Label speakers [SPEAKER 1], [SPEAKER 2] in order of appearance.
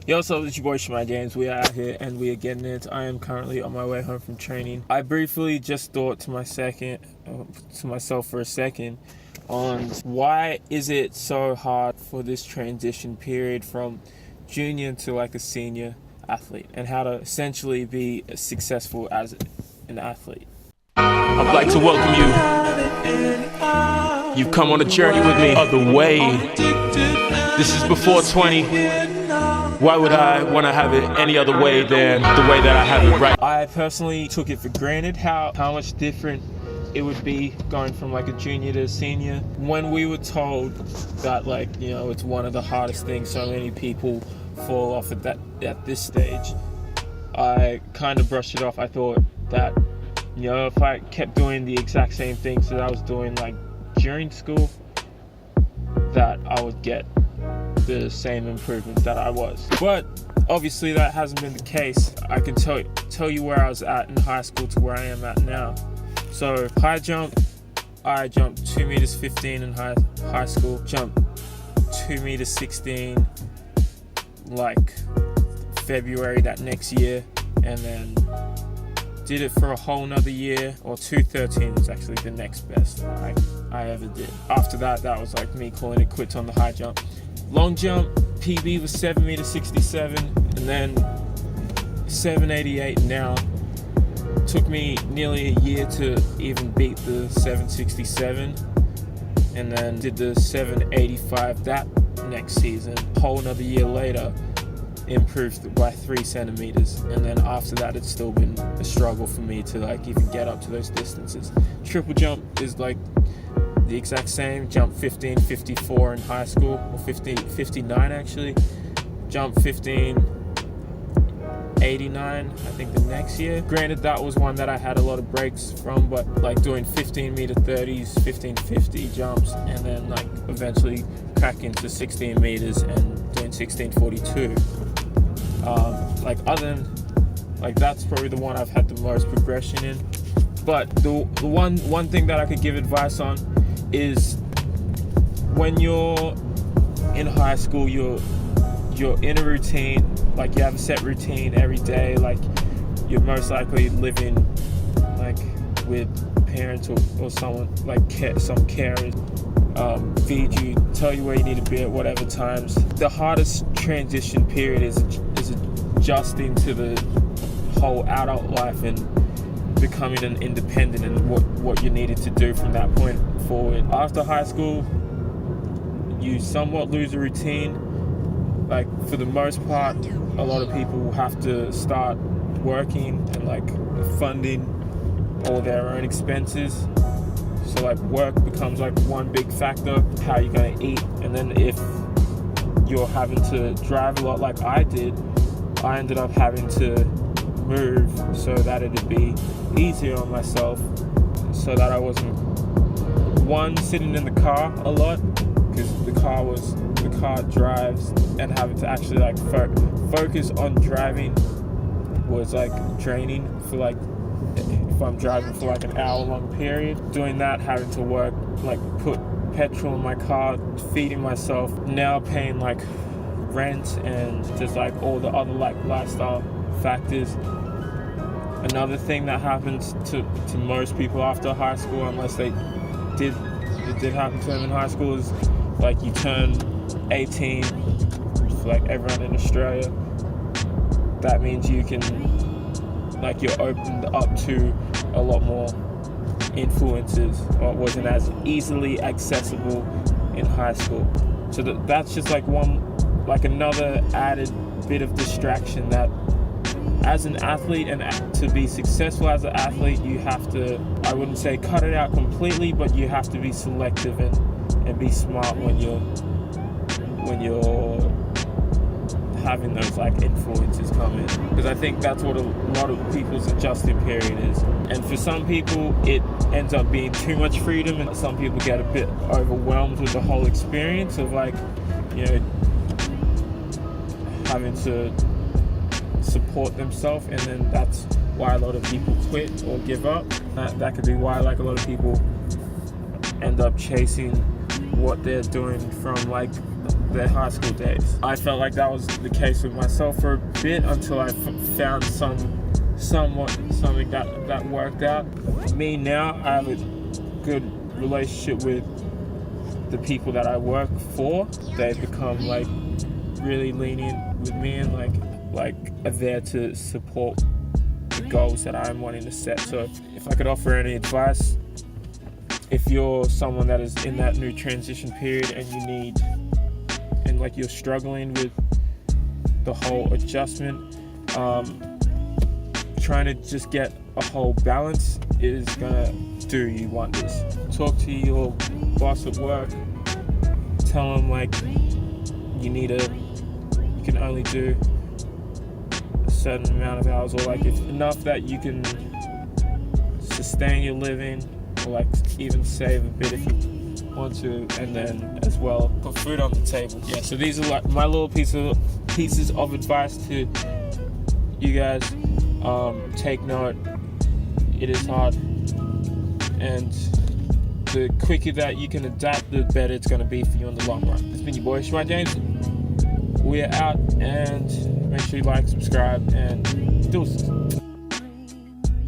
[SPEAKER 1] Yo, what's up? It's your boy shemaiah.james. We are out here and we are getting it. I am currently on my way home from training. I briefly just thought to myself for a second on why is it so hard for this transition period from junior to like a senior athlete, and how to essentially be successful as an athlete.
[SPEAKER 2] I'd like to welcome you. You've come on a journey with me of the way. This is before 20. Why would I want to have it any other way than the way that I have it right?
[SPEAKER 1] I personally took it for granted how much different it would be going from like a junior to a senior. When we were told that, like, you know, it's one of the hardest things, so many people fall off at this stage, I kind of brushed it off. I thought that, you know, if I kept doing the exact same things that I was doing like during school, that I would get the same improvements that I was. But obviously that hasn't been the case. I can tell you where I was at in high school to where I am at now. So high jump, I jumped 2 meters 15 in high school, jumped 2 meters 16 like February that next year, and then did it for a whole nother year, or 213 was actually the next best I ever did. After that was like me calling it quits on the high jump. Long jump, PB was 7 meters 67, and then 788 now. Took me nearly a year to even beat the 767, and then did the 785 that next season. Whole another year later, improved by 3 centimeters, and then after that it's still been a struggle for me to like even get up to those distances. Triple jump is like the exact same. Jump 15 54 in high school, or 59 actually. Jump 15 89 I think the next year. Granted, that was one that I had a lot of breaks from, but like doing 15 meter 30s, 1550 jumps, and then like eventually crack into 16 meters and doing 1642. Like other than like, that's probably the one I've had the most progression in. But the one thing that I could give advice on is when you're in high school, you're in a routine, like you have a set routine every day, like you're most likely living like with parents or someone, like some carers, feed you, tell you where you need to be at whatever times. The hardest transition period is adjusting to the whole adult life and becoming an independent, and what you needed to do from that point forward. After high school, you somewhat lose a routine. Like for the most part, a lot of people have to start working and like funding all their own expenses. So like work becomes like one big factor, how you're gonna eat. And then if you're having to drive a lot like I did, I ended up having to move so that it'd be easier on myself, so that I wasn't sitting in the car a lot, because the car drives, and having to actually like focus on driving was like draining for like, if I'm driving for like an hour long period, doing that, having to work, like put petrol in my car, feeding myself, now paying like rent and just like all the other like lifestyle factors. Another thing that happens to most people after high school, unless it did happen to them in high school, is like you turn 18 for like everyone in Australia. That means you can, like, you're opened up to a lot more influences, or it wasn't as easily accessible in high school. So that's just like another added bit of distraction, that as an athlete, and to be successful as an athlete, you have to, I wouldn't say cut it out completely, but you have to be selective and be smart when you're having those like influences come in, because I think that's what a lot of people's adjusting period is. And for some people it ends up being too much freedom, and some people get a bit overwhelmed with the whole experience of like, you know, having to support themselves, and then that's why a lot of people quit or give up. That could be why like a lot of people end up chasing what they're doing from like their high school days. I felt like that was the case with myself for a bit until I found something that worked out. Me now, I have a good relationship with the people that I work for. They've become like really lenient with me and like are there to support the goals that I'm wanting to set. So if I could offer any advice, if you're someone that is in that new transition period and like you're struggling with the whole adjustment, trying to just get a whole balance is gonna do you wonders. Talk to your boss at work, tell them like you can only do a certain amount of hours, or like it's enough that you can sustain your living, or like even save a bit if you want to, and then as well put food on the table. Yeah, so these are like my little pieces of advice to you guys. Take note, it is hard, and the quicker that you can adapt, the better it's going to be for you in the long run. It's been your boy shemaiah.james. We're out, and make sure you like, subscribe, and deuces.